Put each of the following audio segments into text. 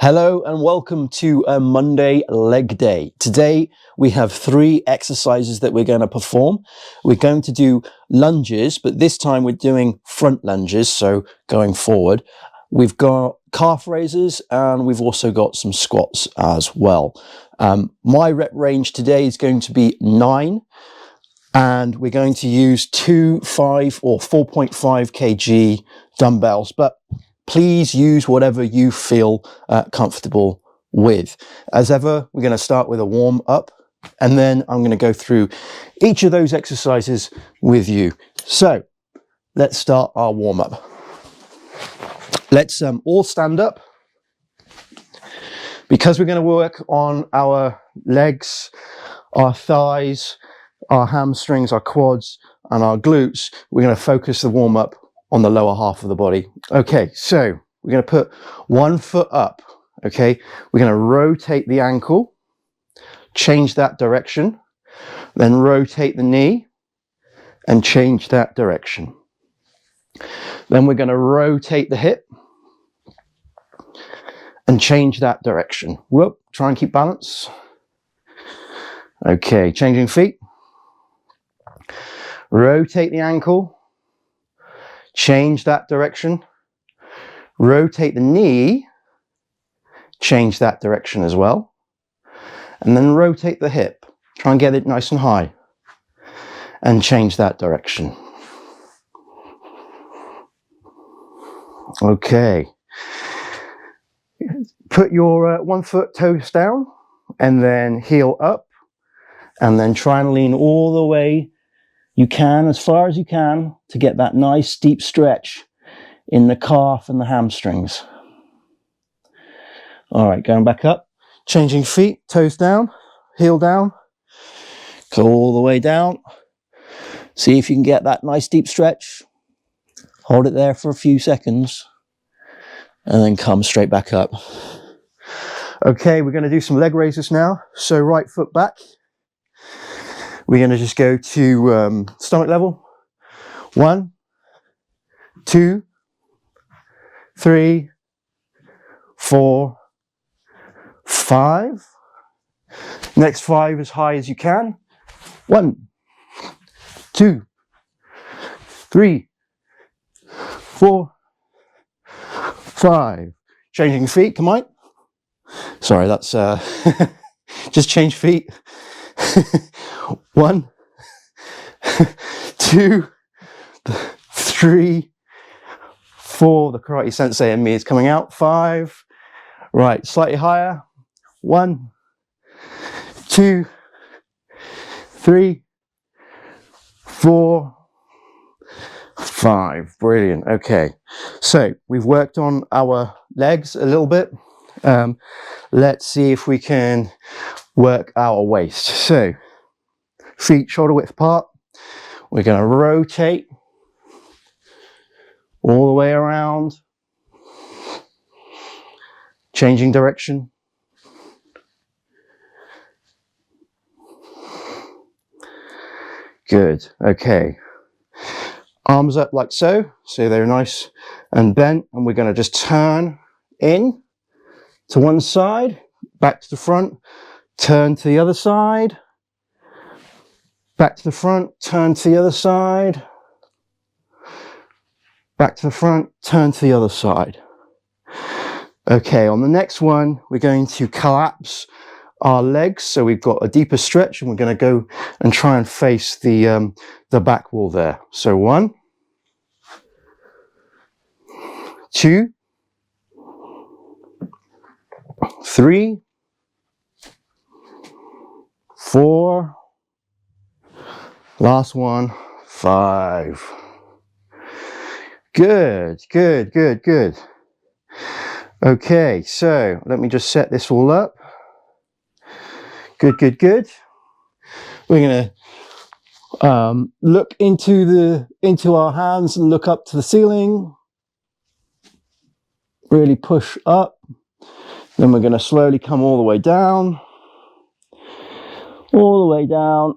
Hello and welcome to a Monday leg day. Today we have 3 exercises that we're going to perform. We're going to do lunges, but this time we're doing front lunges, so going forward. We've got calf raises and we've also got some squats as well. My rep range today is going to be 9 and we're going to use 2, 5 or 4.5 kg dumbbells, but please use whatever you feel comfortable with. As ever, we're going to start with a warm up and then I'm going to go through each of those exercises with you. So let's start our warm up. Let's all stand up. Because we're going to work on our legs, our thighs, our hamstrings, our quads and our glutes, we're going to focus the warm up on the lower half of the body. Okay, so we're going to put one foot up. Okay, we're going to rotate the ankle, change that direction, then rotate the knee and change that direction. Then we're going to rotate the hip and change that direction. Whoop, try and keep balance. Okay, changing feet. Rotate the ankle. Change that direction, rotate the knee, change that direction as well, and then rotate the hip. Try and get it nice and high and change that direction. Okay, put your 1 foot toes down and then heel up and then try and lean all the way you can, as far as you can, to get that nice deep stretch in the calf and the hamstrings. All right, going back up, changing feet, toes down, heel down, go all the way down. See if you can get that nice deep stretch. Hold it there for a few seconds and then come straight back up. Okay, we're going to do some leg raises now. So right foot back. We're going to just go to stomach level. 1, 2, 3, 4, 5. Next 5 as high as you can. 1, 2, 3, 4, 5. Changing feet, come on. Sorry, that's just change feet. 1, 2, 3, 4. The karate sensei in me is coming out. 5. Right, slightly higher. 1, 2, 3, 4, 5. Brilliant. Okay, so we've worked on our legs a little bit. Let's see if we can work our waist. So feet shoulder width apart. We're going to rotate all the way around, changing direction. Good. Okay, arms up like so they're nice and bent, and we're going to just turn in to one side, back to the front, turn to the other side, back to the front, turn to the other side, back to the front, turn to the other side. Okay, on the next one, we're going to collapse our legs. So we've got a deeper stretch and we're going to go and try and face the back wall there. So 1, 2, 3, 4, last one, 5. Good, good, good, good. Okay, so let me just set this all up. Good, good, good. We're going to look into our hands and look up to the ceiling. Really push up. Then we're going to slowly come all the way down. All the way down.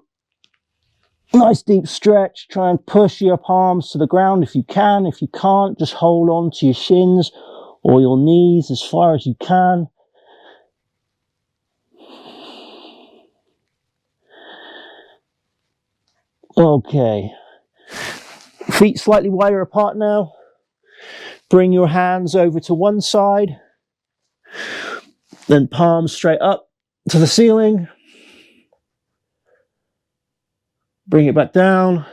Nice deep stretch. Try and push your palms to the ground if you can. If you can't, just hold on to your shins or your knees as far as you can. Okay. Feet slightly wider apart now. Bring your hands over to one side. Then palms straight up to the ceiling. Bring it back down.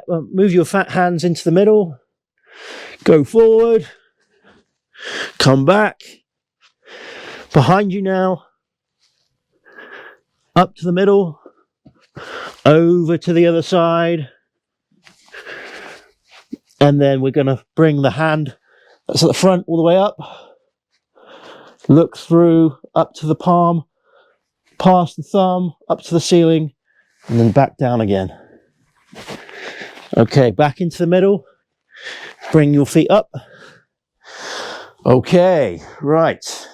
Move your fat hands into the middle. Go forward. Come back. Behind you now. Up to the middle. Over to the other side. And then we're going to bring the hand that's at the front all the way up. Look through, up to the palm, past the thumb, up to the ceiling, and then back down again. Okay, back into the middle. Bring your feet up. Okay, right.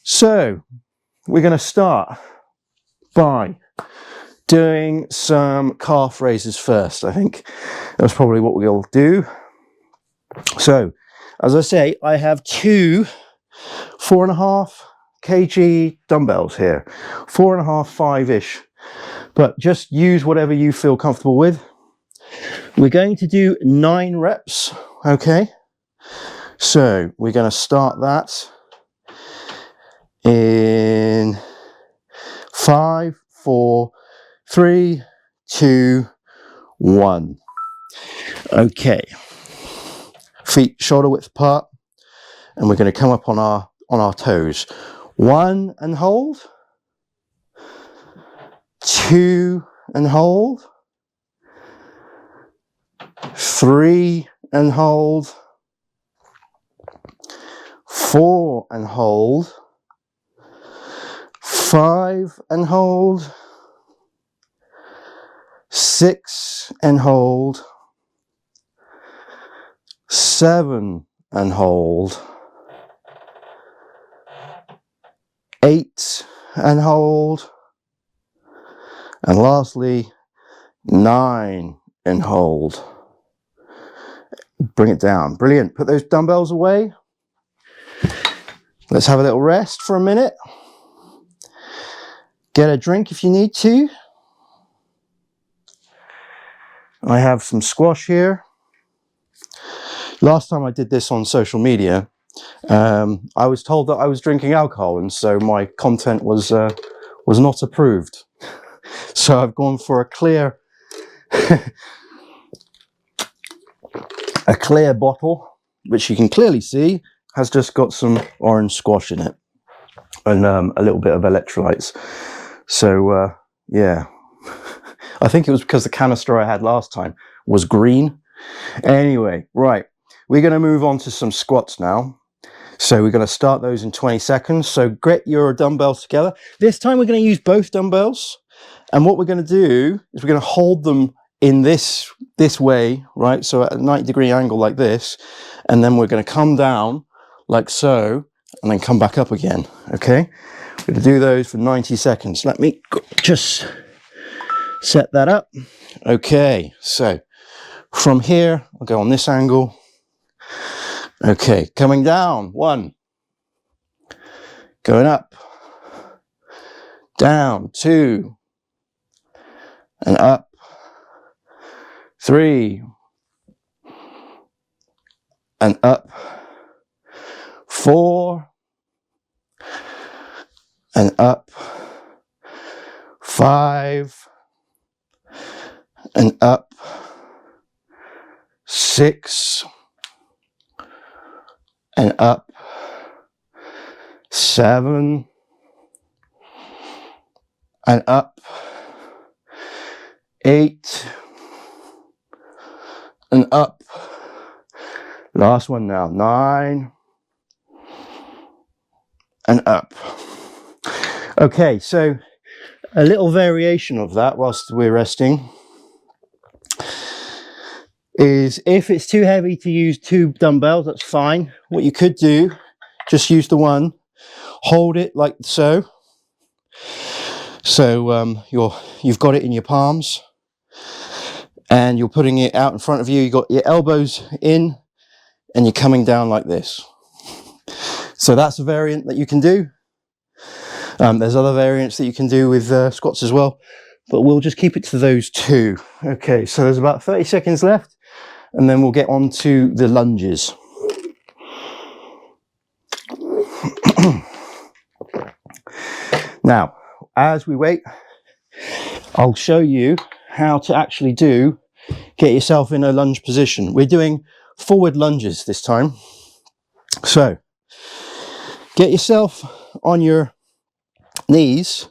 So, we're going to start by doing some calf raises first. I think that's probably what we'll do. So, as I say, I have two 4.5 kg dumbbells here. 4.5, 5-ish. But just use whatever you feel comfortable with. We're going to do 9 reps, okay? So, we're going to start that in 5, 4, 3, 2, 1. Okay. Feet shoulder width apart, and we're going to come up on our toes. 1 and hold. 2 and hold. 3 and hold. 4 and hold. 5 and hold. 6 and hold. 7 and hold. 8 and hold. And lastly, 9 and hold. Bring it down. Brilliant. Put those dumbbells away. Let's have a little rest for a minute. Get a drink if you need to. I have some squash here. Last time I did this on social media, I was told that I was drinking alcohol, and so my content was not approved. So I've gone for a clear a clear bottle, which you can clearly see has just got some orange squash in it and a little bit of electrolytes. So yeah, I think it was because the canister I had last time was green. Anyway, right, we're going to move on to some squats now. So we're going to start those in 20 seconds. So get your dumbbells together. This time we're going to use both dumbbells. And what we're going to do is we're going to hold them in this way, right? So at a 90-degree angle like this. And then we're going to come down like so, and then come back up again, okay? We're going to do those for 90 seconds. Let me just set that up. Okay, so from here, I'll go on this angle. Okay, coming down, 1. Going up. Down, 2. And up. 3. And up. 4. And up. 5. And up. 6. And up. 7. And up. 8. And up. Last one now. 9. And up. Okay, so a little variation of that whilst we're resting is if it's too heavy to use 2 dumbbells, that's fine. What you could do, just use the one, hold it like so. So you've got it in your palms and you're putting it out in front of you. You've got your elbows in and you're coming down like this. So that's a variant that you can do. There's other variants that you can do with squats as well, but we'll just keep it to those two. Okay, so there's about 30 seconds left, and then we'll get on to the lunges. Now, as we wait, I'll show you how to actually get yourself in a lunge position. We're doing forward lunges this time. So, get yourself on your knees,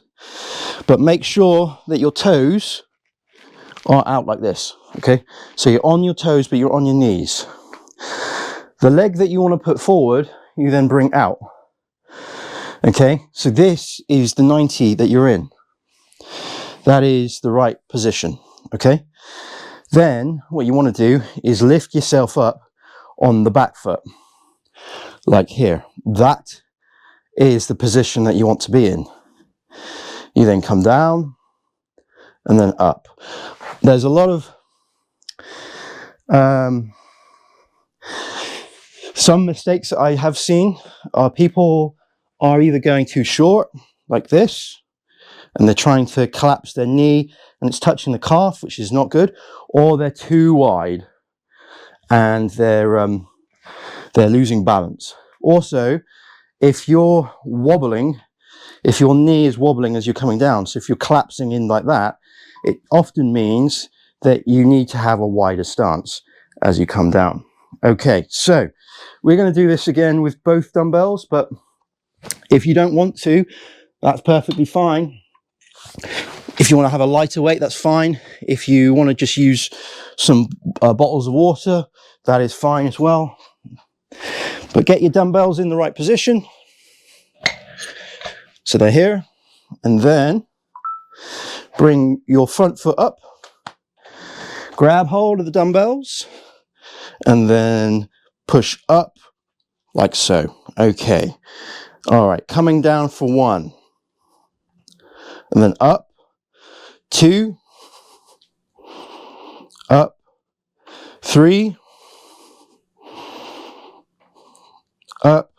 but make sure that your toes are out like this, okay? So you're on your toes, but you're on your knees. The leg that you want to put forward, you then bring out. Okay, so this is the 90 that you're in. That is the right position, okay? Then what you want to do is lift yourself up on the back foot, like here. That is the position that you want to be in. You then come down and then up. There's a lot of some mistakes that I have seen are people are either going too short, like this, and they're trying to collapse their knee and it's touching the calf, which is not good, or they're too wide and they're losing balance. Also, if you're wobbling, if your knee is wobbling as you're coming down, so if you're collapsing in like that, it often means that you need to have a wider stance as you come down. Okay, so we're going to do this again with both dumbbells, but if you don't want to, that's perfectly fine. If you want to have a lighter weight, that's fine. If you want to just use some bottles of water, that is fine as well. But get your dumbbells in the right position. So they're here. And then bring your front foot up. Grab hold of the dumbbells. And then push up like so. Okay. All right. Coming down for 1. And then up. 2. Up. 3. Up.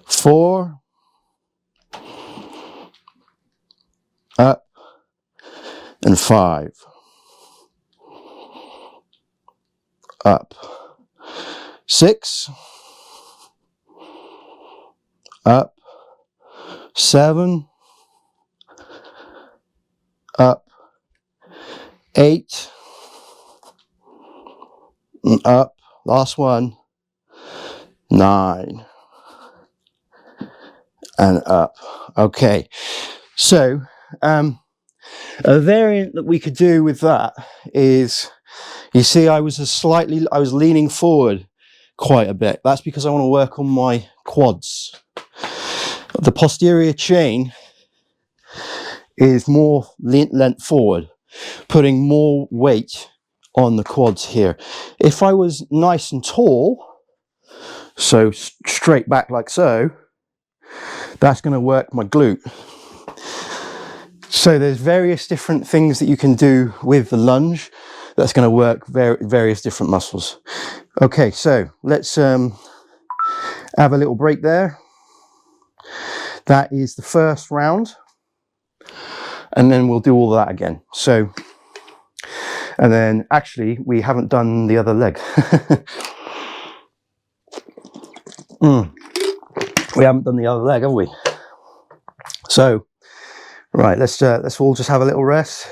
4. Up. And 5. Up. 6. Up. 7. Up. 8. And up. Last one. 9. And up. Okay. So, a variant that we could do with that is, you see, I was leaning forward quite a bit. That's because I want to work on my quads. The posterior chain is more leant forward, putting more weight on the quads here. If I was nice and tall, so straight back like so, that's going to work my glute. So there's various different things that you can do with the lunge that's going to work various different muscles. Okay, so let's have a little break there. That is the first round. And then we'll do all that again. So, and then actually we haven't done the other leg. We haven't done the other leg, have we? So, right, let's all just have a little rest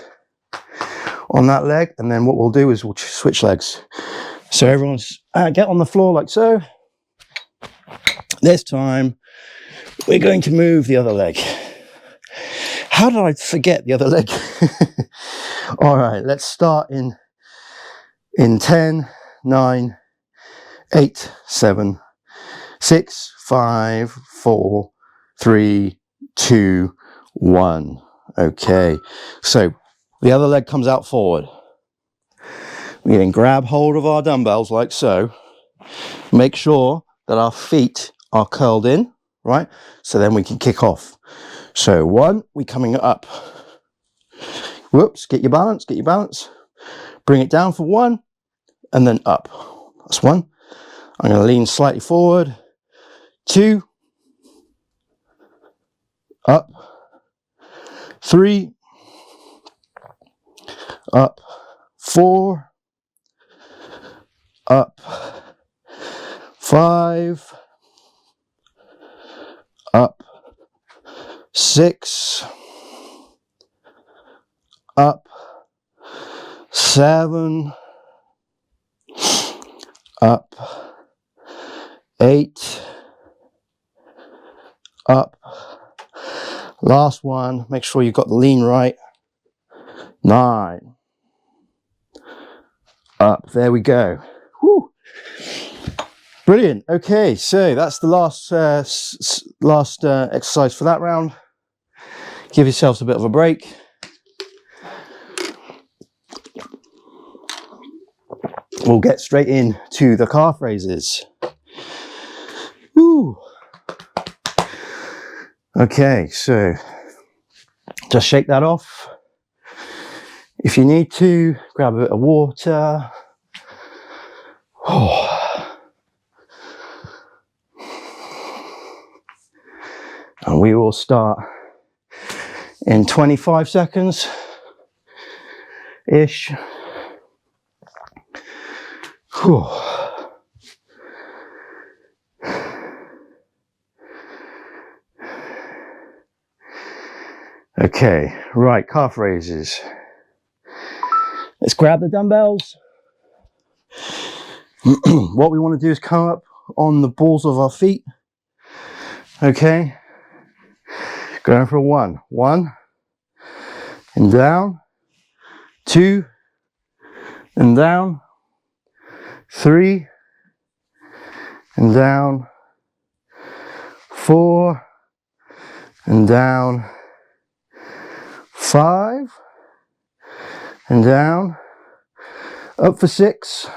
on that leg, and then what we'll do is we'll switch legs. So everyone's get on the floor like so. This time we're going to move the other leg. How did I forget the other leg? All right, let's start in 10, 9, 8, 7, 6, 5, 4, 3, 2, 1. Okay, so the other leg comes out forward. We then grab hold of our dumbbells like so. Make sure that our feet are curled in, right? So then we can kick off. So 1, we're coming up. Whoops, get your balance, get your balance. Bring it down for 1, and then up. That's 1. I'm going to lean slightly forward. 2. up, 3, up, 4, up, 5, up, 6, up, 7, up, 8, up, last one, make sure you've got the lean right, 9, up, there we go. Whew. Brilliant. Okay, so that's the last exercise for that round. Give yourselves a bit of a break. We'll get straight into the calf raises. Woo. Okay, so just shake that off. If you need to, grab a bit of water. Oh. And we will start in 25 seconds ish. Whew. Okay, right, calf raises. Let's grab the dumbbells. What we want to do is come up on the balls of our feet. Okay, going for 1, and down, 2, and down, 3, and down, 4, and down, 5, and down, up for 6,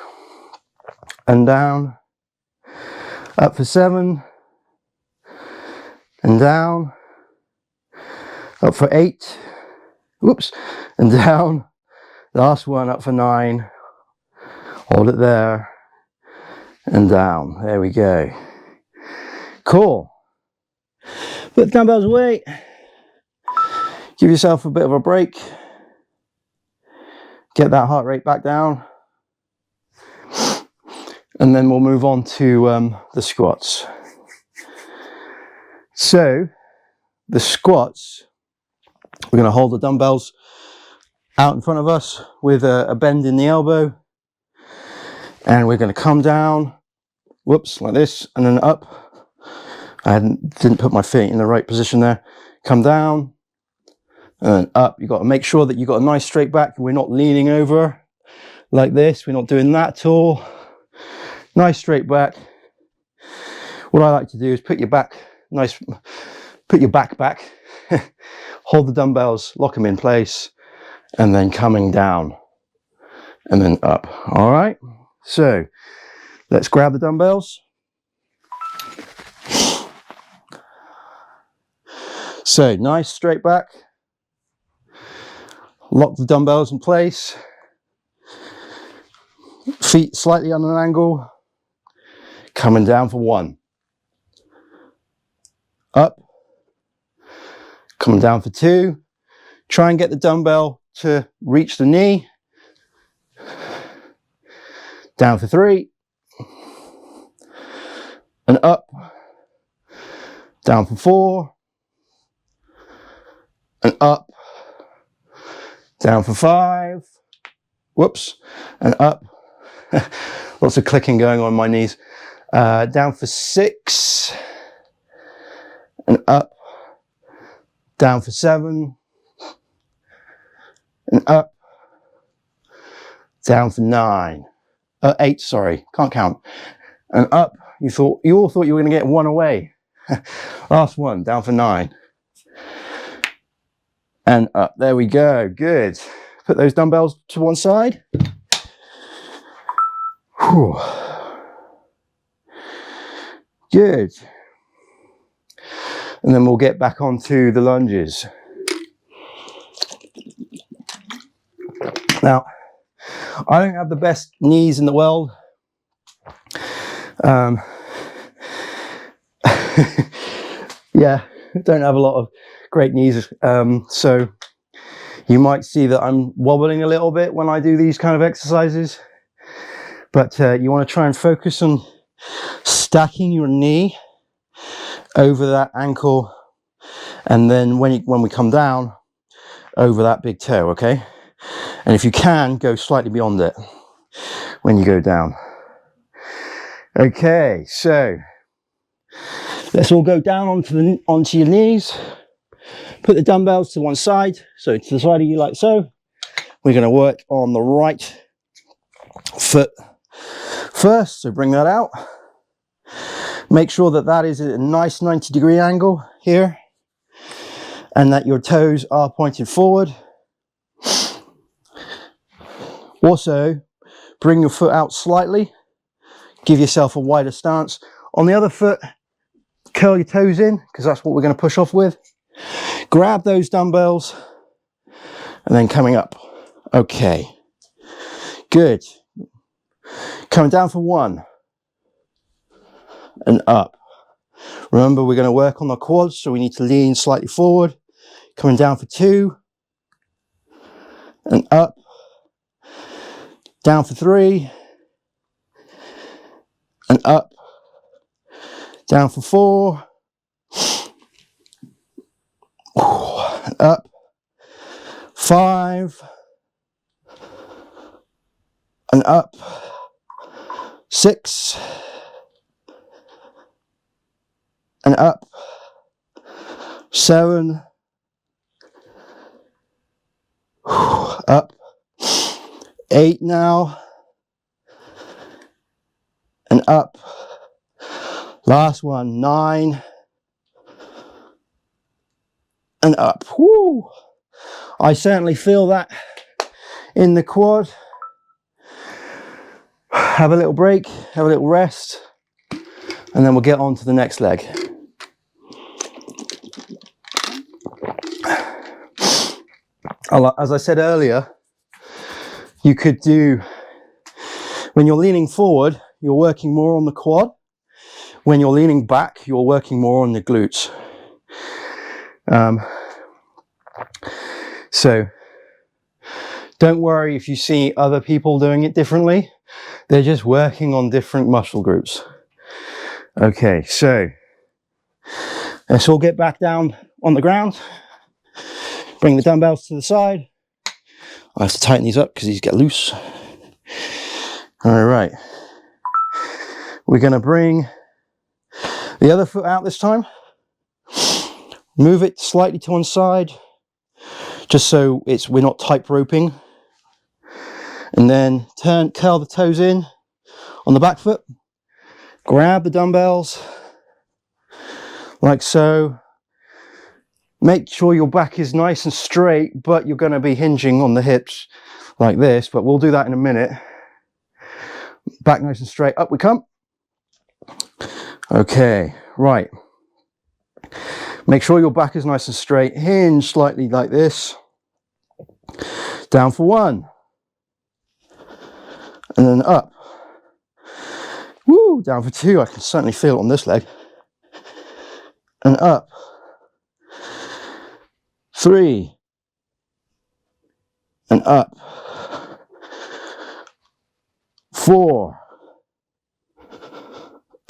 and down, up for 7, and down, up for 8, whoops, and down, last one, up for 9, hold it there, and down, there we go. Cool. Put the dumbbells away, give yourself a bit of a break, get that heart rate back down, and then we'll move on to the squats. So the squats, we're going to hold the dumbbells out in front of us with a bend in the elbow, and we're going to come down, whoops, like this, and then up. I didn't put my feet in the right position there. Come down and up. You've got to make sure that you've got a nice straight back. We're not leaning over like this. We're not doing that at all. Nice straight back. What I like to do is put your back back, hold the dumbbells, lock them in place, and then coming down and then up. All right, so let's grab the dumbbells. So nice straight back, lock the dumbbells in place, feet slightly on an angle, coming down for 1, up, coming down for 2, try and get the dumbbell to reach the knee, down for 3, and up, down for 4, and up, down for 5, whoops, and up, lots of clicking going on my knees, down for 6, and up, down for 7, and up, down for 9, 8, sorry, can't count, and up. You all thought you were going to get 1 away. Last one, down for 9. And up, there we go, good. Put those dumbbells to one side. Whew. Good. And then we'll get back onto the lunges. Now, I don't have the best knees in the world. Yeah, don't have a lot of great knees. So you might see that I'm wobbling a little bit when I do these kind of exercises, but you want to try and focus on stacking your knee over that ankle, and then when we come down, over that big toe, okay? And if you can, go slightly beyond it when you go down. Okay, so let's all go down onto your knees. Put the dumbbells to one side, so to the side of you like so. We're going to work on the right foot first, so bring that out. Make sure that that is a nice 90-degree angle here, and that your toes are pointed forward. Also, bring your foot out slightly. Give yourself a wider stance. On the other foot, curl your toes in, because that's what we're going to push off with. Grab those dumbbells, and then coming up. Okay, good. Coming down for 1, and up. Remember, we're going to work on the quads, so we need to lean slightly forward. Coming down for 2, and up. Down for 3, and up. Down for 4, and up. 5, and up. 6, and up. 7, up. 8 now, and up. Last one, 9, and up. Woo! I certainly feel that in the quad. Have a little break, have a little rest, and then we'll get on to the next leg. As I said earlier, you could do, when you're leaning forward, you're working more on the quad. When you're leaning back, you're working more on the glutes. So don't worry if you see other people doing it differently. They're just working on different muscle groups. Okay, so let's all get back down on the ground. Bring the dumbbells to the side. I have to tighten these up because these get loose. All right. We're going to bring the other foot out this time. Move it slightly to one side, just so we're not tight roping. And then curl the toes in on the back foot. Grab the dumbbells like so. Make sure your back is nice and straight, but you're going to be hinging on the hips like this, but we'll do that in a minute. Back nice and straight, up we come. Okay, right. Make sure your back is nice and straight. Hinge slightly like this. Down for 1. And then up. Woo, down for 2. I can certainly feel it on this leg. And up. 3. And up. 4.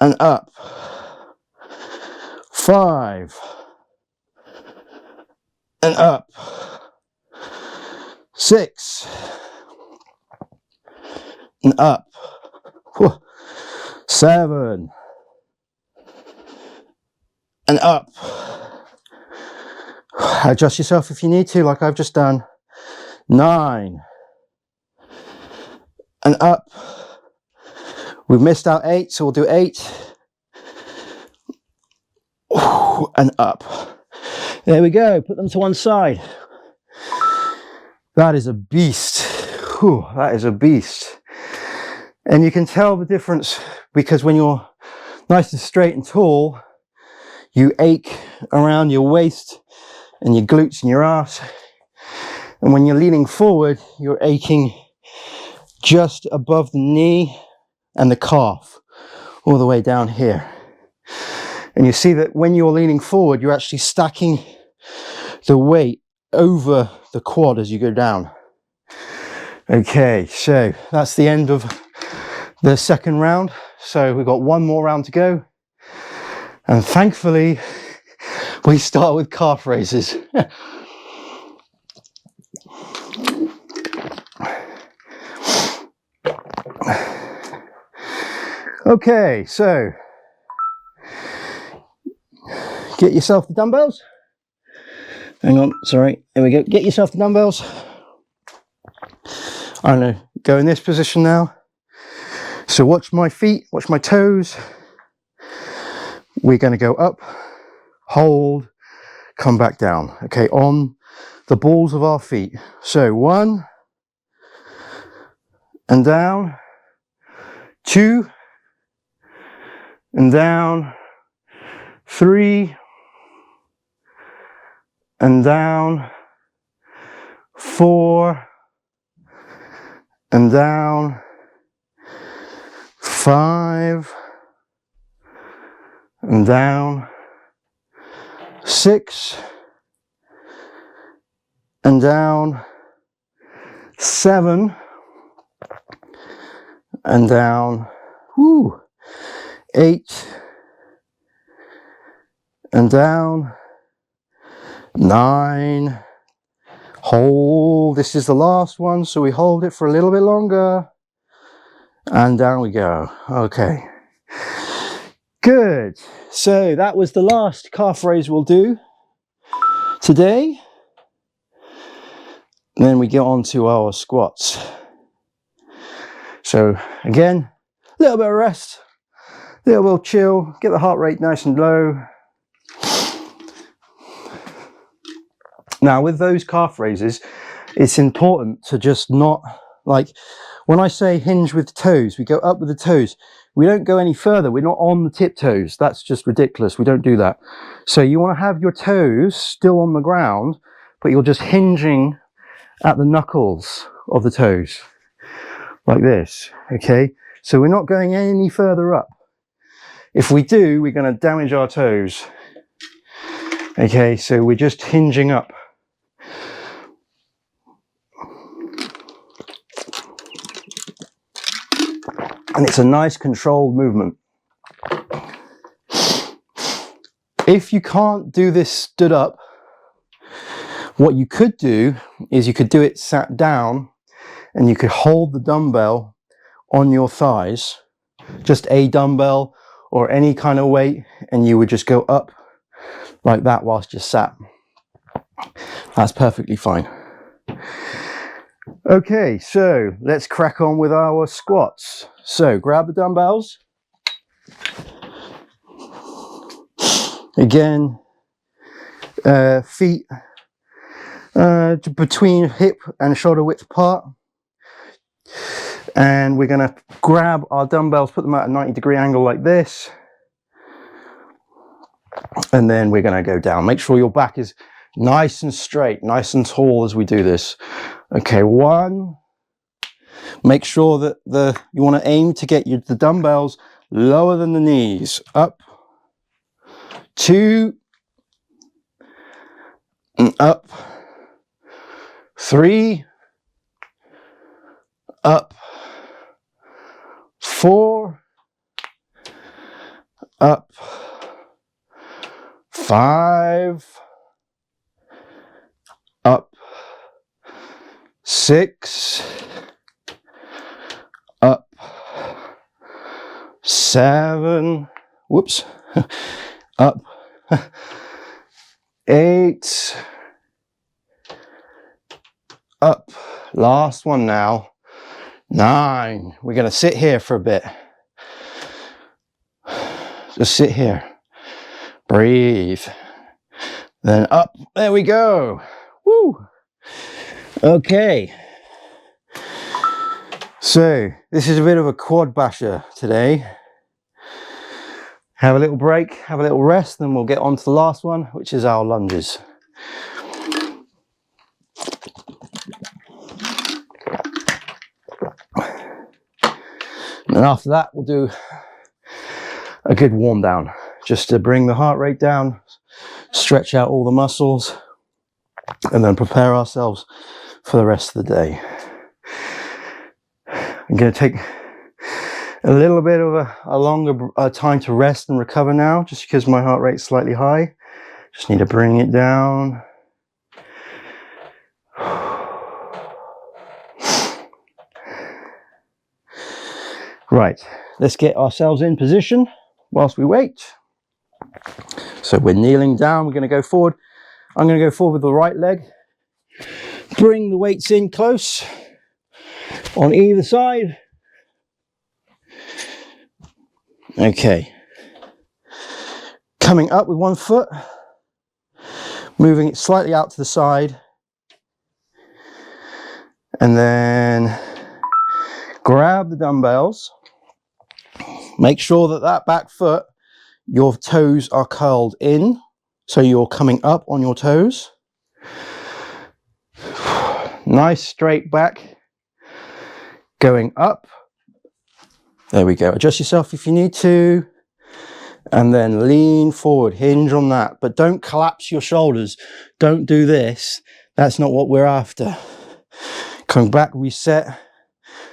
And up. 5. And up. 6. And up. 7. And up. Adjust yourself if you need to, like I've just done. 9. And up. We've missed out 8, so we'll do 8. And up. There we go. Put them to one side. That is a beast. Whew, that is a beast. And you can tell the difference because when you're nice and straight and tall, you ache around your waist and your glutes and your ass. And when you're leaning forward, you're aching just above the knee and the calf, all the way down here. And you see that when you're leaning forward, you're actually stacking the weight over the quad as you go down. Okay, so that's the end of the second round. So we've got one more round to go. And thankfully, we start with calf raises. Okay, so get yourself the dumbbells. Hang on, sorry, here we go. Get yourself the dumbbells. I'm going to go in this position now. So watch my feet, watch my toes. We're going to go up, hold, come back down. Okay, on the balls of our feet. So 1 and down, 2 and down, 3 and down, 4 and down, 5 and down, 6 and down, 7 and down, 8 and down, 9, hold. This is the last one, so we hold it for a little bit longer, and down we go. Okay, good. So that was the last calf raise we'll do today. Then we get on to our squats. So again, a little bit of rest, a little bit of chill, get the heart rate nice and low. Now with those calf raises, it's important to just not, like when I say hinge with the toes, we go up with the toes. We don't go any further. We're not on the tiptoes. That's just ridiculous. We don't do that. So you want to have your toes still on the ground, but you're just hinging at the knuckles of the toes like this. Okay, so we're not going any further up. If we do, we're going to damage our toes. Okay, so we're just hinging up. And it's a nice controlled movement. If you can't do this stood up, what you could do is you could do it sat down, and you could hold the dumbbell on your thighs, just a dumbbell or any kind of weight, and you would just go up like that whilst you're sat. That's perfectly fine. Okay, so let's crack on with our squats. So grab the dumbbells. Again, feet between hip and shoulder width apart. And we're going to grab our dumbbells, put them at a 90-degree angle like this. And then we're going to go down. Make sure your back is nice and straight, nice and tall as we do this. Okay, 1. Make sure that you want to aim to get the dumbbells lower than the knees. Up. 2. And up. 3. Up. 4. Up. 5. Up. 6. Up. 7. Whoops. Up. 8. Up. Last one now. 9. We're going to sit here for a bit. Just sit here. Breathe. Then up. There we go. Woo. Okay. So this is a bit of a quad basher today. Have a little break, have a little rest, then we'll get on to the last one, which is our lunges. And after that, we'll do a good warm down, just to bring the heart rate down, stretch out all the muscles. and then prepare ourselves for the rest of the day. I'm going to take a little bit of a longer time to rest and recover now, just because my heart rate's slightly high. Just need to bring it down. Right, let's get ourselves in position whilst we wait. So we're kneeling down, we're going to go forward. I'm going to go forward with the right leg. Bring the weights in close on either side. Okay. Coming up with one foot, moving it slightly out to the side, and then grab the dumbbells. Make sure that that back foot, your toes are curled in, so you're coming up on your toes. Nice straight back, going up. There we go. Adjust yourself if you need to, and then lean forward, hinge on that, but don't collapse your shoulders. Don't do this. That's not what we're after. Coming back, reset,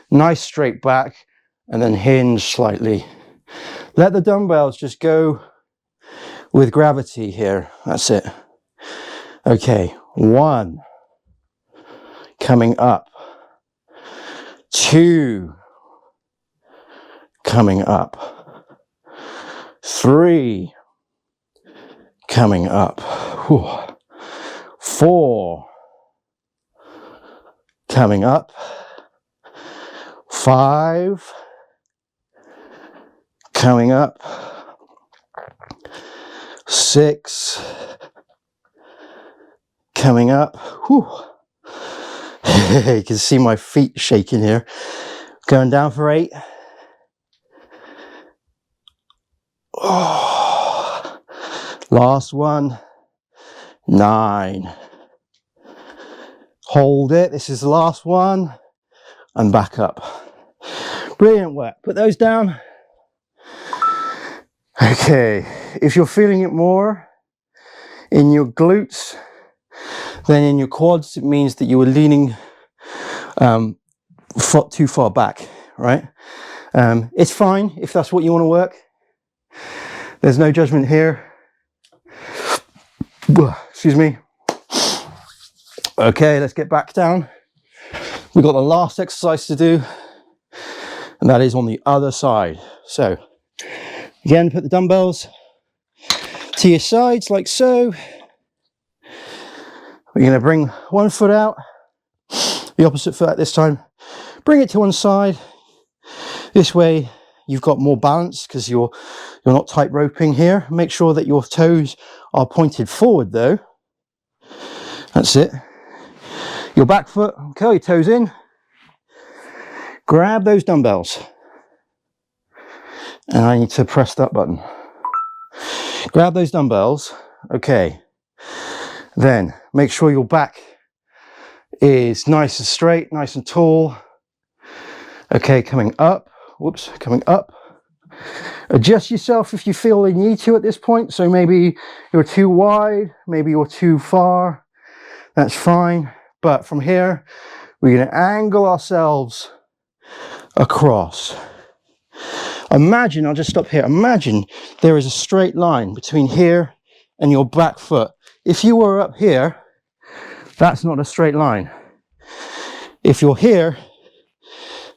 nice straight back, and then hinge slightly. Let the dumbbells just go with gravity here. That's it. Okay, 1, coming up, 2, coming up, 3, coming up, 4, coming up, 5, coming up, 6, coming up. You can see my feet shaking here. Going down for 8. Oh, last one, 9. Hold it. This is the last one. And back up. Brilliant work. Put those down. Okay, if you're feeling it more in your glutes than in your quads, it means that you were leaning too far back, right? It's fine if that's what you want to work. There's no judgment here. Excuse me. Okay, let's get back down. We've got the last exercise to do, and that is on the other side. So again, put the dumbbells to your sides like so. We're going to bring one foot out, the opposite foot at this time. Bring it to one side. This way you've got more balance because you're not tight roping here. Make sure that your toes are pointed forward though. That's it. Your back foot, curl your toes in. Grab those dumbbells. And I need to press that button. Grab those dumbbells. Okay. Then make sure your back is nice and straight, nice and tall. Okay, coming up. Whoops, coming up. Adjust yourself if you feel you need to at this point. So maybe you're too wide, maybe you're too far. That's fine. But from here, we're going to angle ourselves across. Imagine, I'll just stop here. Imagine there is a straight line between here and your back foot. If you were up here, that's not a straight line. If you're here,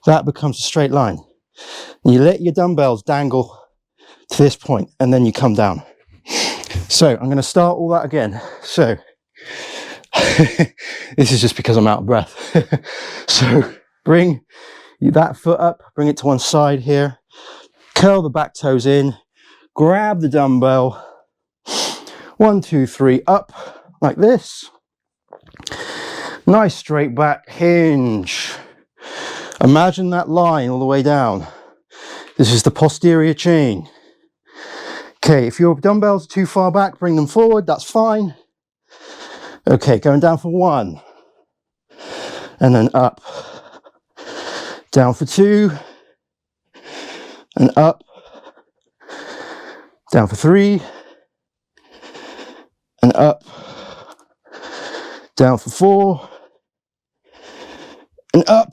that becomes a straight line. You let your dumbbells dangle to this point and then you come down. So I'm going to start all that again. So this is just because I'm out of breath. So bring that foot up, bring it to one side here, curl the back toes in, grab the dumbbell, 1, 2, 3, up like this. Nice straight back, hinge. Imagine that line all the way down. This is the posterior chain. Okay, if your dumbbells are too far back, bring them forward, that's fine. Okay, going down for 1. And then up. Down for 2. And up. Down for 3. And up. Down for 4. And up.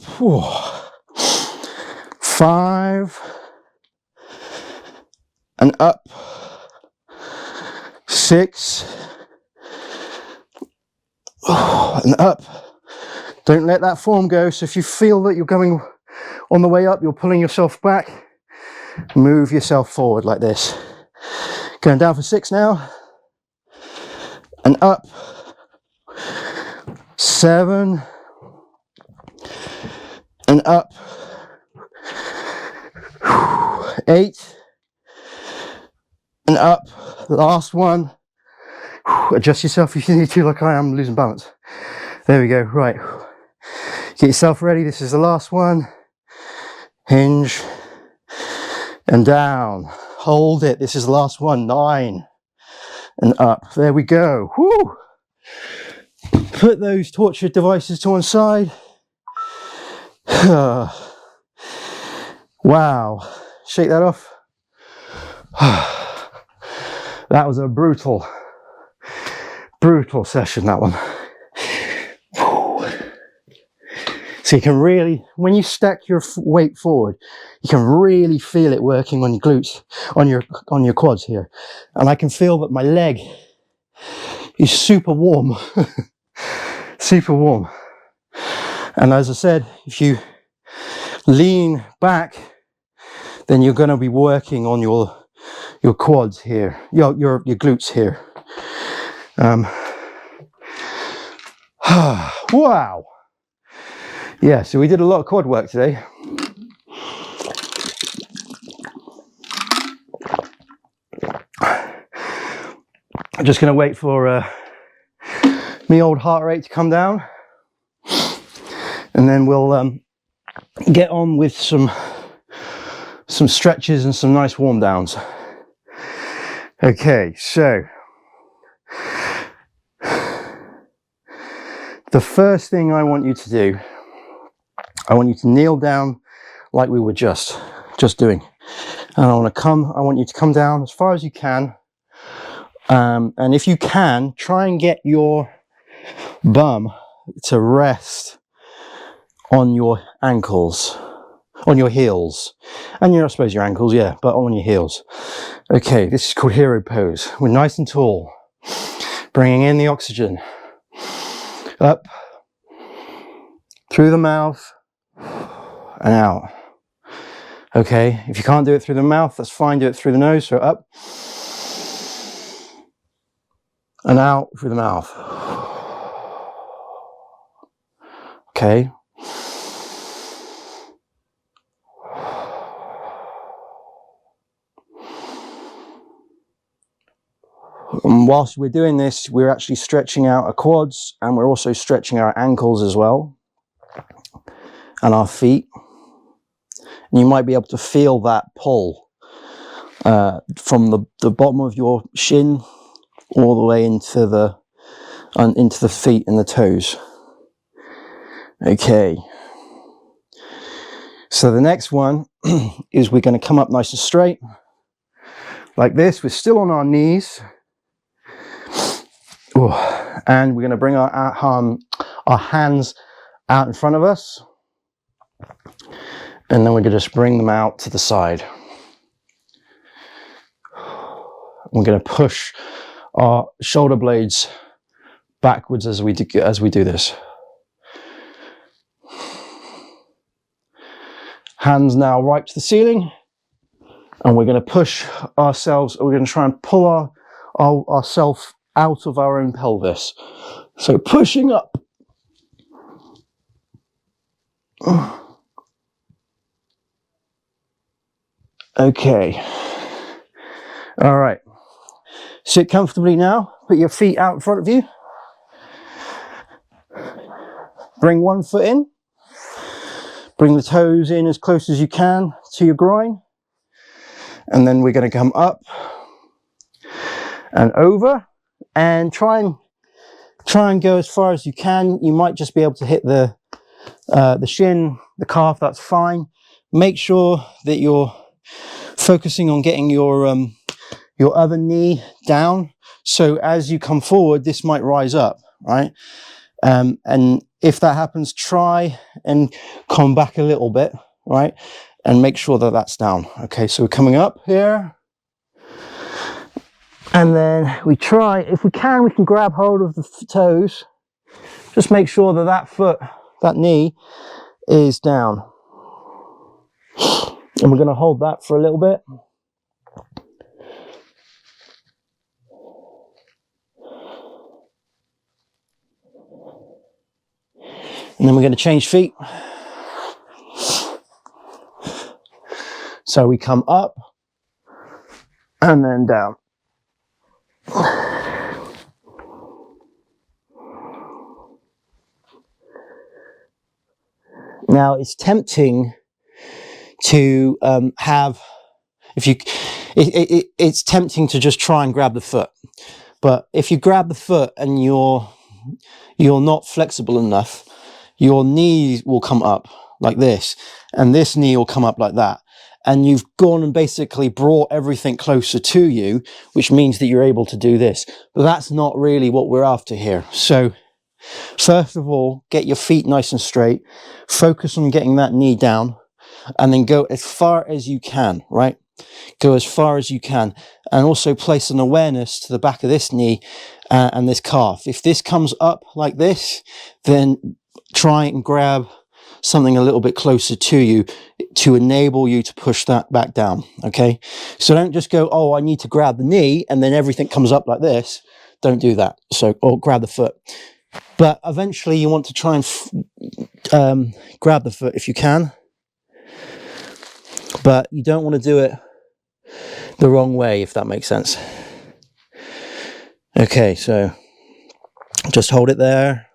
5. And up. 6. And up. Don't let that form go. So if you feel that you're going on the way up, you're pulling yourself back, move yourself forward like this. Going down for 6 now. And up. 7. And up. 8. And up. Last one. Adjust yourself if you need to, like I am losing balance. There we go. Right. Get yourself ready. This is the last one. Hinge. And down. Hold it. This is the last one. 9. And up. There we go. Woo! Put those torture devices to one side. Wow. Shake that off. That was a brutal session, that one. So you can really, when you stack your weight forward, you can really feel it working on your glutes, on your quads here. And I can feel that my leg is super warm. Super warm. And as I said, if you lean back, then you're going to be working on your quads here, your glutes here. Wow. Yeah, so we did a lot of quad work today. I'm just going to wait for my old heart rate to come down, and then we'll get on with some stretches and some nice warm downs. Okay, so the first thing I want you to do, I want you to kneel down like we were just doing. And I want you to come down as far as you can. And if you can, try and get your bum to rest on your ankles, on your heels. And I suppose your ankles, yeah, but on your heels. Okay, this is called hero pose. We're nice and tall. Bringing in the oxygen. Up. Through the mouth. And out. Okay, if you can't do it through the mouth, that's fine, do it through the nose. So up and out through the mouth. Okay. And whilst we're doing this, we're actually stretching out our quads, and we're also stretching our ankles as well, and our feet. And you might be able to feel that pull from the bottom of your shin all the way into the feet and the toes. Okay. So the next one is we're going to come up nice and straight like this. We're still on our knees. Ooh. And we're going to bring our hands out in front of us. And then we're going to just bring them out to the side. We're going to push our shoulder blades backwards as we do this. Hands now right to the ceiling. And we're going to push ourselves, we're going to try and pull ourselves out of our own pelvis. So pushing up. Okay. All right. Sit comfortably now. Put your feet out in front of you. Bring one foot in. Bring the toes in as close as you can to your groin. And then we're going to come up and over, and try and go as far as you can. You might just be able to hit the shin, the calf. That's fine. Make sure that you're focusing on getting your other knee down. So as you come forward, this might rise up, right? And if that happens, try and come back a little bit, right? And make sure that that's down. Okay, so we're coming up here. And then we try, if we can grab hold of the toes. Just make sure that that foot, that knee is down. And we're going to hold that for a little bit. And then we're going to change feet. So we come up and then down. Now it's tempting to it's tempting to just try and grab the foot. But if you grab the foot and you're not flexible enough, your knee will come up like this, and this knee will come up like that. And you've gone and basically brought everything closer to you, which means that you're able to do this. But that's not really what we're after here. So first of all, get your feet nice and straight, focus on getting that knee down, and then go as far as you can, right? Go as far as you can. And also place an awareness to the back of this knee and this calf. If this comes up like this, then try and grab something a little bit closer to you to enable you to push that back down, okay? So don't just go, oh, I need to grab the knee, and then everything comes up like this. Don't do that. So, or grab the foot. But eventually you want to try and grab the foot if you can. But you don't want to do it the wrong way, if that makes sense. Okay, so just hold it there.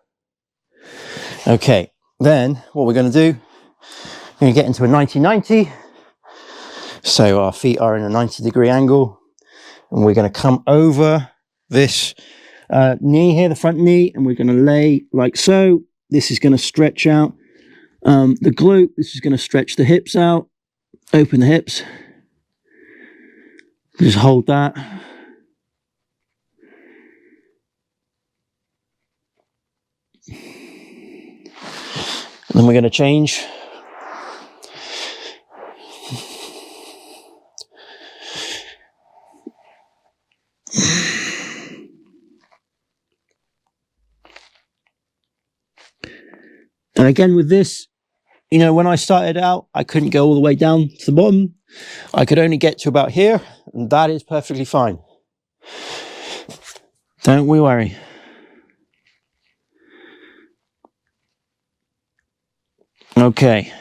Okay, then what we're going to do, we're going to get into a 90-90. So our feet are in a 90-degree angle, and we're going to come over this knee here, the front knee, and we're going to lay like so. This is going to stretch out the glute. This is going to stretch the hips out, open the hips. Just hold that. And then we're going to change. And again with this, you know, when I started out, I couldn't go all the way down to the bottom. I could only get to about here, and that is perfectly fine. Don't we worry. Okay.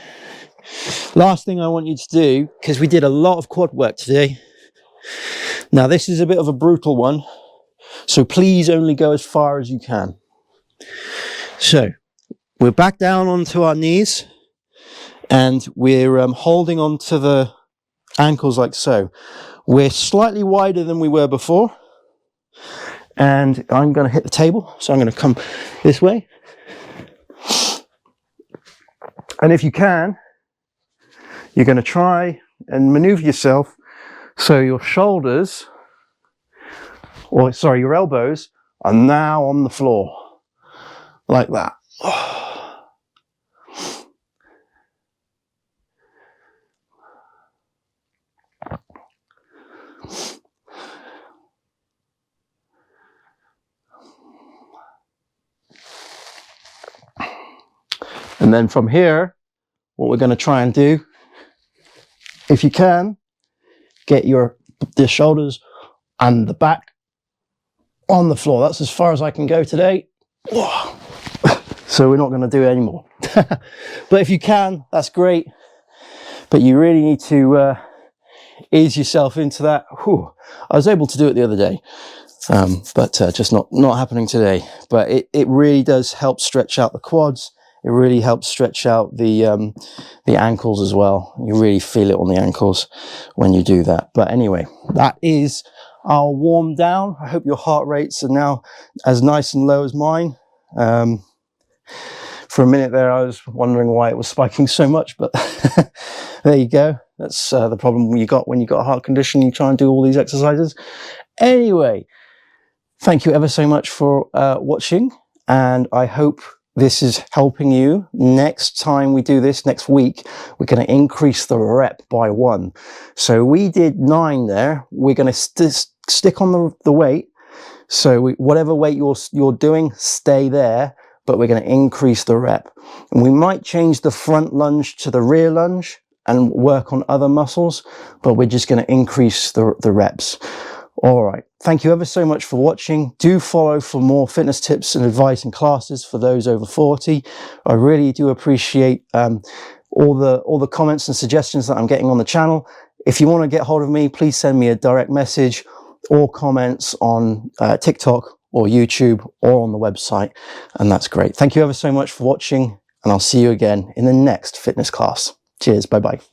Last thing I want you to do, because we did a lot of quad work today. Now this is a bit of a brutal one, so please only go as far as you can. So we're back down onto our knees, and we're holding onto the ankles like so. We're slightly wider than we were before, and I'm going to hit the table, so I'm going to come this way. And if you can, you're going to try and maneuver yourself so your shoulders, or sorry, your elbows are now on the floor, like that. And then from here, what we're going to try and do, if you can, get the shoulders and the back on the floor. That's as far as I can go today. So we're not going to do it anymore. But if you can, that's great. But you really need to ease yourself into that. Whew. I was able to do it the other day, but just not happening today. But it really does help stretch out the quads. It really helps stretch out the ankles as well. You really feel it on the ankles when you do that. But anyway, that is our warm down. I hope your heart rates are now as nice and low as mine. For a minute there, I was wondering why it was spiking so much, but there you go. That's the problem you got when you got a heart condition. You try and do all these exercises. Anyway, thank you ever so much for watching. and I hope this is helping you. Next time we do this, next week, we're going to increase the rep by 1. So we did 9 there. We're going to stick on the weight. So whatever weight you're doing, stay there, but we're going to increase the rep. And we might change the front lunge to the rear lunge and work on other muscles, but we're just going to increase the reps. All right. Thank you ever so much for watching. Do follow for more fitness tips and advice and classes for those over 40. I really do appreciate all the comments and suggestions that I'm getting on the channel. If you want to get hold of me, please send me a direct message or comments on TikTok or YouTube or on the website. And that's great. Thank you ever so much for watching, and I'll see you again in the next fitness class. Cheers. Bye-bye.